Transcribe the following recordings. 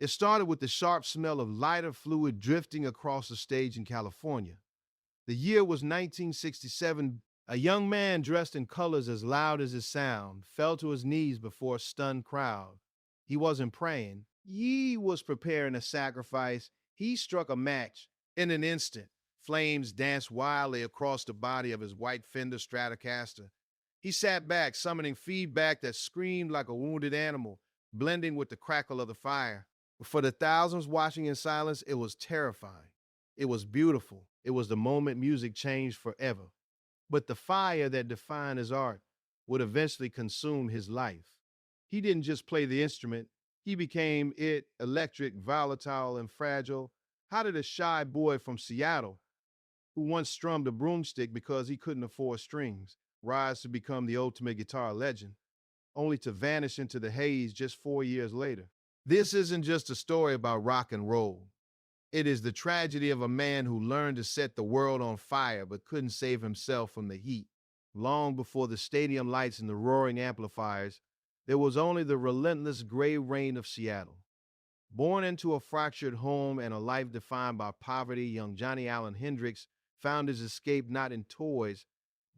It started with the sharp smell of lighter fluid drifting across the stage in California. The year was 1967. A young man dressed in colors as loud as his sound fell to his knees before a stunned crowd. He wasn't praying. He was preparing a sacrifice. He struck a match. In an instant, flames danced wildly across the body of his white Fender Stratocaster. He sat back, summoning feedback that screamed like a wounded animal, blending with the crackle of the fire. For the thousands watching in silence, it was terrifying. It was beautiful. It was the moment music changed forever. But the fire that defined his art would eventually consume his life. He didn't just play the instrument, he became it, electric, volatile, and fragile. How did a shy boy from Seattle, who once strummed a broomstick because he couldn't afford strings, rise to become the ultimate guitar legend, only to vanish into the haze just 4 years later? This isn't just a story about rock and roll. It is the tragedy of a man who learned to set the world on fire but couldn't save himself from the heat. Long before the stadium lights and the roaring amplifiers, there was only the relentless gray rain of Seattle. Born into a fractured home and a life defined by poverty, young Johnny Allen Hendrix found his escape not in toys,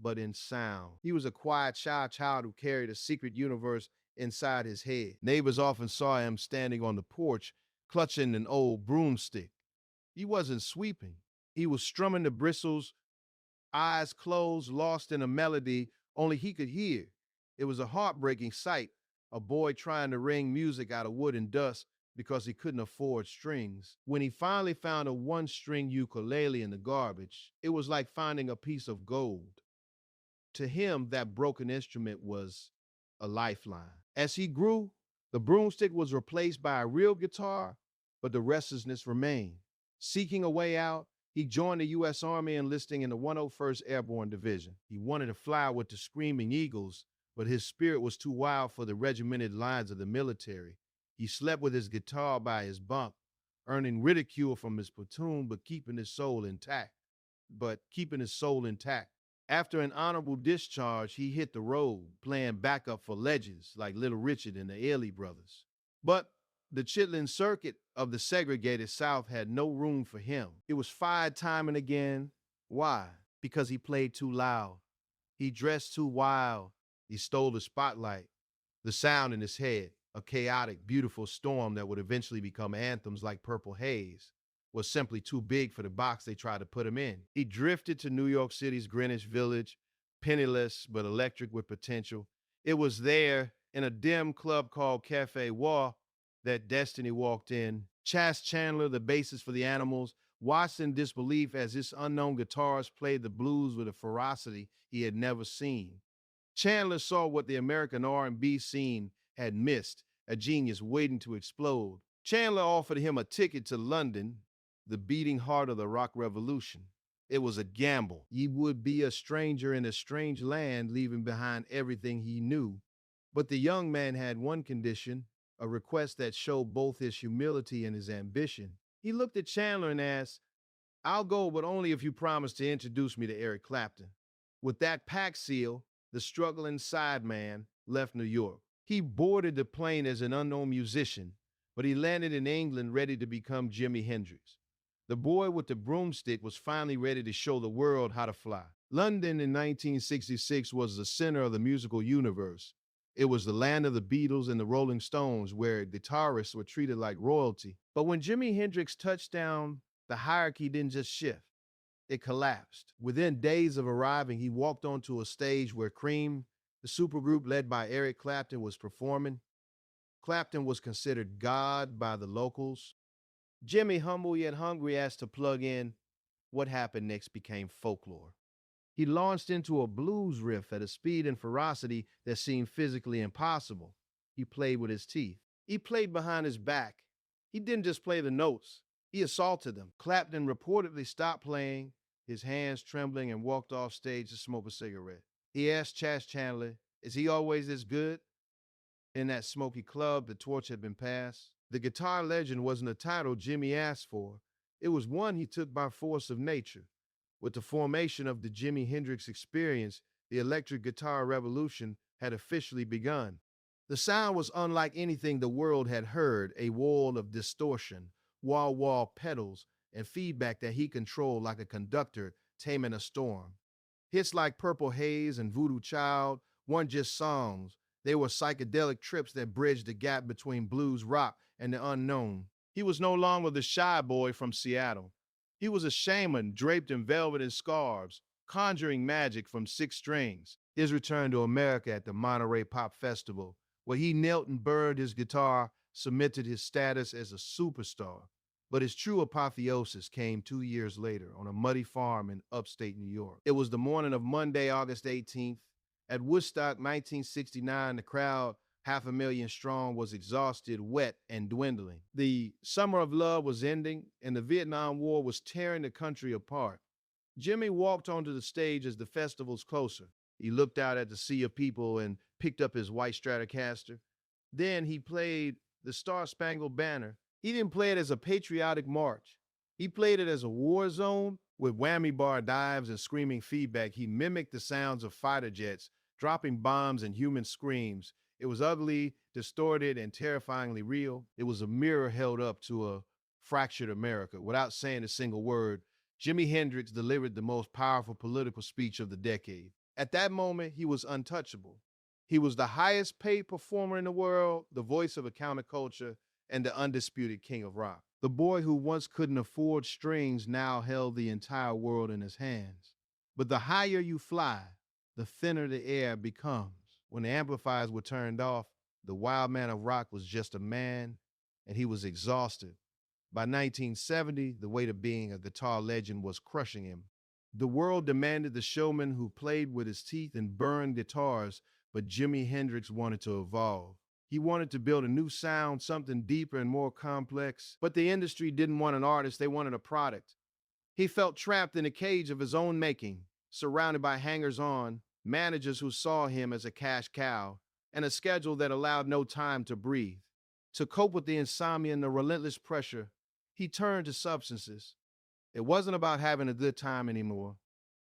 but in sound. He was a quiet, shy child who carried a secret universe inside his head. Neighbors often saw him standing on the porch, clutching an old broomstick. He wasn't sweeping. He was strumming the bristles, eyes closed, lost in a melody only he could hear. It was a heartbreaking sight, a boy trying to wring music out of wood and dust because he couldn't afford strings. When he finally found a one-string ukulele in the garbage, it was like finding a piece of gold. To him, that broken instrument was a lifeline. As he grew, the broomstick was replaced by a real guitar, but the restlessness remained. Seeking a way out, he joined the U.S. Army, enlisting in the 101st Airborne Division. He wanted to fly with the screaming eagles, but his spirit was too wild for the regimented lines of the military. He slept with his guitar by his bunk, earning ridicule from his platoon, but keeping his soul intact. After an honorable discharge, he hit the road, playing backup for legends like Little Richard and the Ailey Brothers. But the Chitlin Circuit of the segregated South had no room for him. It was fired time and again. Why? Because he played too loud. He dressed too wild. He stole the spotlight. The sound in his head, a chaotic, beautiful storm that would eventually become anthems like Purple Haze, was simply too big for the box they tried to put him in. He drifted to New York City's Greenwich Village, penniless but electric with potential. It was there, in a dim club called Cafe War, that Destiny walked in. Chas Chandler, the bassist for the Animals, watched in disbelief as this unknown guitarist played the blues with a ferocity he had never seen. Chandler saw what the American R&B scene had missed, a genius waiting to explode. Chandler offered him a ticket to London, the beating heart of the rock revolution. It was a gamble. He would be a stranger in a strange land, leaving behind everything he knew. But the young man had one condition, a request that showed both his humility and his ambition. He looked at Chandler and asked, "I'll go, but only if you promise to introduce me to Eric Clapton." With that pact seal, the struggling sideman left New York. He boarded the plane as an unknown musician, but he landed in England ready to become Jimi Hendrix. The boy with the broomstick was finally ready to show the world how to fly. London in 1966 was the center of the musical universe. It was the land of the Beatles and the Rolling Stones, where guitarists were treated like royalty. But when Jimi Hendrix touched down, the hierarchy didn't just shift, it collapsed. Within days of arriving, he walked onto a stage where Cream, the supergroup led by Eric Clapton, was performing. Clapton was considered God by the locals. Jimi, humble yet hungry, asked to plug in. What happened next became folklore. He launched into a blues riff at a speed and ferocity that seemed physically impossible. He played with his teeth. He played behind his back. He didn't just play the notes, he assaulted them. Clapton reportedly stopped playing, his hands trembling, and walked off stage to smoke a cigarette. He asked Chas Chandler, "Is he always this good?" In that smoky club, the torch had been passed. The guitar legend wasn't a title Jimi asked for. It was one he took by force of nature. With the formation of the Jimi Hendrix Experience, the electric guitar revolution had officially begun. The sound was unlike anything the world had heard, a wall of distortion, wall-wall pedals, and feedback that he controlled like a conductor taming a storm. Hits like Purple Haze and Voodoo Child weren't just songs. They were psychedelic trips that bridged the gap between blues rock and the unknown. He was no longer the shy boy from Seattle. He was a shaman draped in velvet and scarves, conjuring magic from six strings. His return to America at the Monterey Pop Festival, where he knelt and burned his guitar, cemented his status as a superstar. But his true apotheosis came 2 years later on a muddy farm in upstate New York. It was the morning of Monday, August 18th. At Woodstock 1969, the crowd, 500,000 strong, was exhausted, wet, and dwindling. The summer of love was ending, and the Vietnam War was tearing the country apart. Jimi walked onto the stage as the festival's closer. He looked out at the sea of people and picked up his white Stratocaster. Then he played the Star-Spangled Banner. He didn't play it as a patriotic march. He played it as a war zone with whammy bar dives and screaming feedback. He mimicked the sounds of fighter jets, dropping bombs and human screams. It was ugly, distorted, and terrifyingly real. It was a mirror held up to a fractured America. Without saying a single word, Jimi Hendrix delivered the most powerful political speech of the decade. At that moment, he was untouchable. He was the highest paid performer in the world, the voice of a counterculture, and the undisputed king of rock. The boy who once couldn't afford strings now held the entire world in his hands. But the higher you fly, the thinner the air becomes. When the amplifiers were turned off, the wild man of rock was just a man, and he was exhausted. By 1970, the weight of being a guitar legend was crushing him. The world demanded the showman who played with his teeth and burned guitars, but Jimi Hendrix wanted to evolve. He wanted to build a new sound, something deeper and more complex, but the industry didn't want an artist, they wanted a product. He felt trapped in a cage of his own making, surrounded by hangers-on, managers who saw him as a cash cow, and a schedule that allowed no time to breathe. To cope with the insomnia and the relentless pressure, he turned to substances. It wasn't about having a good time anymore.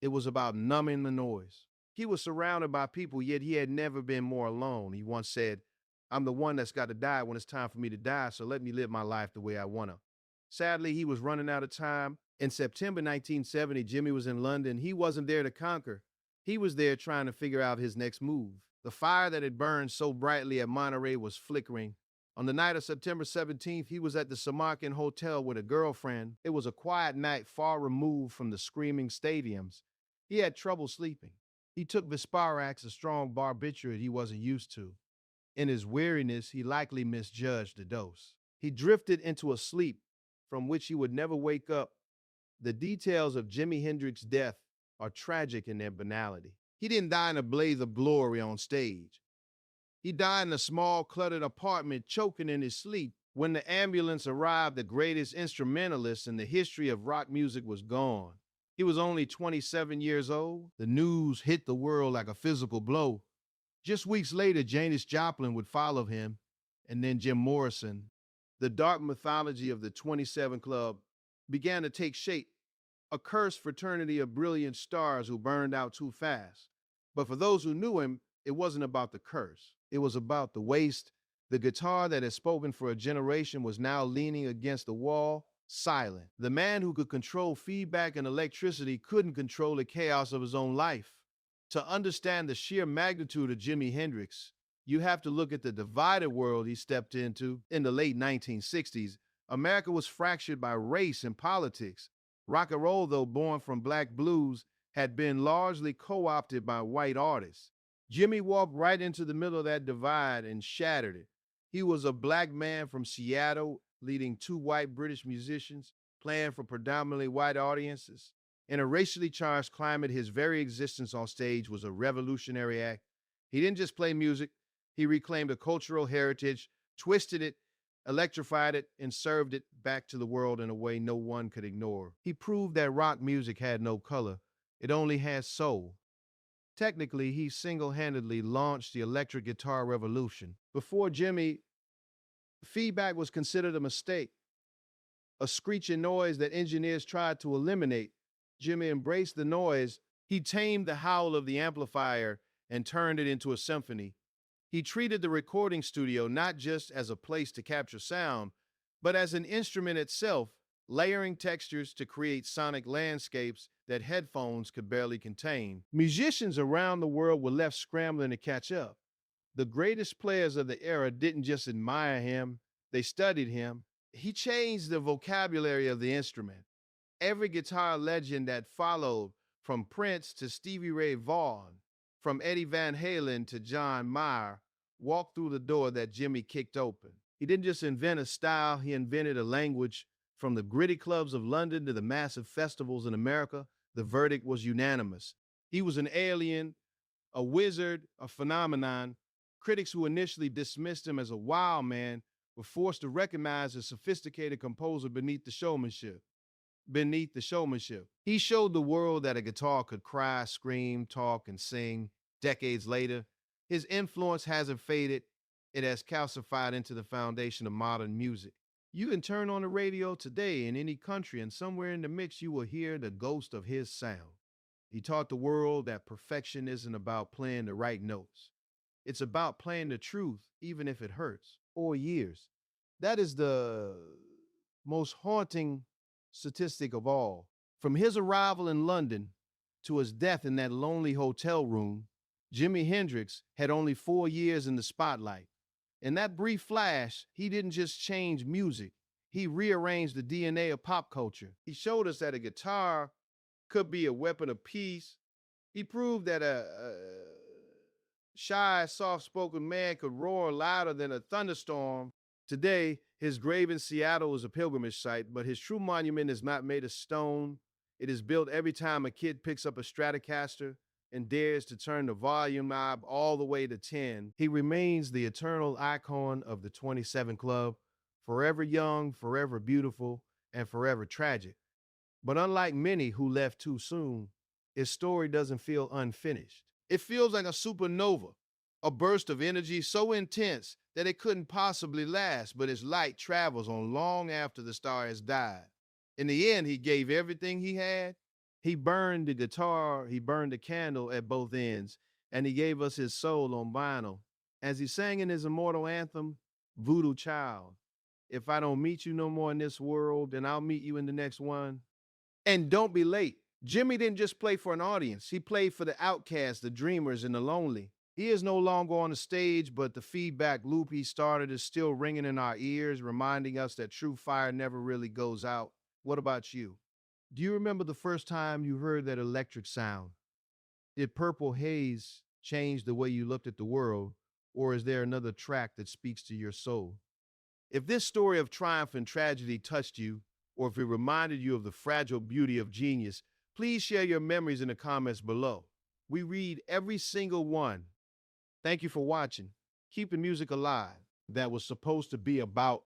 It was about numbing the noise. He was surrounded by people, yet he had never been more alone. He once said, "I'm the one that's got to die when it's time for me to die, so let me live my life the way I want to." Sadly, he was running out of time. In September 1970, Jimi was in London. He wasn't there to conquer. He was there trying to figure out his next move. The fire that had burned so brightly at Monterey was flickering. On the night of September 17th, he was at the Samarkand Hotel with a girlfriend. It was a quiet night far removed from the screaming stadiums. He had trouble sleeping. He took Visparax, a strong barbiturate he wasn't used to. In his weariness, he likely misjudged the dose. He drifted into a sleep from which he would never wake up. The details of Jimi Hendrix's death are tragic in their banality. He didn't die in a blaze of glory on stage. He died in a small, cluttered apartment, choking in his sleep. When the ambulance arrived, the greatest instrumentalist in the history of rock music was gone. He was only 27 years old. The news hit the world like a physical blow. Just weeks later, Janis Joplin would follow him, and then Jim Morrison. The dark mythology of the 27 Club began to take shape, a cursed fraternity of brilliant stars who burned out too fast. But for those who knew him, it wasn't about the curse. It was about the waste. The guitar that had spoken for a generation was now leaning against the wall, silent. The man who could control feedback and electricity couldn't control the chaos of his own life. To understand the sheer magnitude of Jimi Hendrix, you have to look at the divided world he stepped into in the late 1960s. America was fractured by race and politics. Rock and roll, though born from black blues, had been largely co-opted by white artists. Jimi walked right into the middle of that divide and shattered it. He was a black man from Seattle, leading two white British musicians, playing for predominantly white audiences. In a racially charged climate, his very existence on stage was a revolutionary act. He didn't just play music, he reclaimed a cultural heritage, twisted it, electrified it, and served it back to the world in a way no one could ignore. He proved that rock music had no color, it only had soul. Technically, he single-handedly launched the electric guitar revolution. Before Jimi, feedback was considered a mistake, a screeching noise that engineers tried to eliminate. Jimi embraced the noise. He tamed the howl of the amplifier and turned it into a symphony. He treated the recording studio not just as a place to capture sound, but as an instrument itself, layering textures to create sonic landscapes that headphones could barely contain. Musicians around the world were left scrambling to catch up. The greatest players of the era didn't just admire him, they studied him. He changed the vocabulary of the instrument. Every guitar legend that followed, from Prince to Stevie Ray Vaughan, from Eddie Van Halen to John Mayer, walked through the door that Jimi kicked open. He didn't just invent a style, he invented a language. From the gritty clubs of London to the massive festivals in America, the verdict was unanimous. He was an alien, a wizard, a phenomenon. Critics who initially dismissed him as a wild man were forced to recognize a sophisticated composer beneath the showmanship. He showed the world that a guitar could cry, scream, talk, and sing. Decades later, his influence hasn't faded. It has calcified into the foundation of modern music. You can turn on the radio today in any country, and somewhere in the mix you will hear the ghost of his sound. He taught the world that perfection isn't about playing the right notes. It's about playing the truth, even if it hurts, or years. That is the most haunting statistic of all. From his arrival in London to his death in that lonely hotel room, Jimi Hendrix had only 4 years in the spotlight. In that brief flash, he didn't just change music, he rearranged the DNA of pop culture. He showed us that a guitar could be a weapon of peace. He proved that a shy, soft-spoken man could roar louder than a thunderstorm. Today, his grave in Seattle is a pilgrimage site, but his true monument is not made of stone. It is built every time a kid picks up a Stratocaster and dares to turn the volume knob all the way to 10. He remains the eternal icon of the 27 Club, forever young, forever beautiful, and forever tragic. But unlike many who left too soon, his story doesn't feel unfinished. It feels like a supernova, a burst of energy so intense that it couldn't possibly last, but its light travels on long after the star has died. In the end, he gave everything he had. He burned the guitar, he burned the candle at both ends, and he gave us his soul on vinyl. As he sang in his immortal anthem, Voodoo Child, if I don't meet you no more in this world, then I'll meet you in the next one. And don't be late. Jimi didn't just play for an audience. He played for the outcasts, the dreamers, and the lonely. He is no longer on the stage, but the feedback loop he started is still ringing in our ears, reminding us that true fire never really goes out. What about you? Do you remember the first time you heard that electric sound? Did Purple Haze change the way you looked at the world, or is there another track that speaks to your soul? If this story of triumph and tragedy touched you, or if it reminded you of the fragile beauty of genius, please share your memories in the comments below. We read every single one. Thank you for watching. Keep the music alive. That was supposed to be about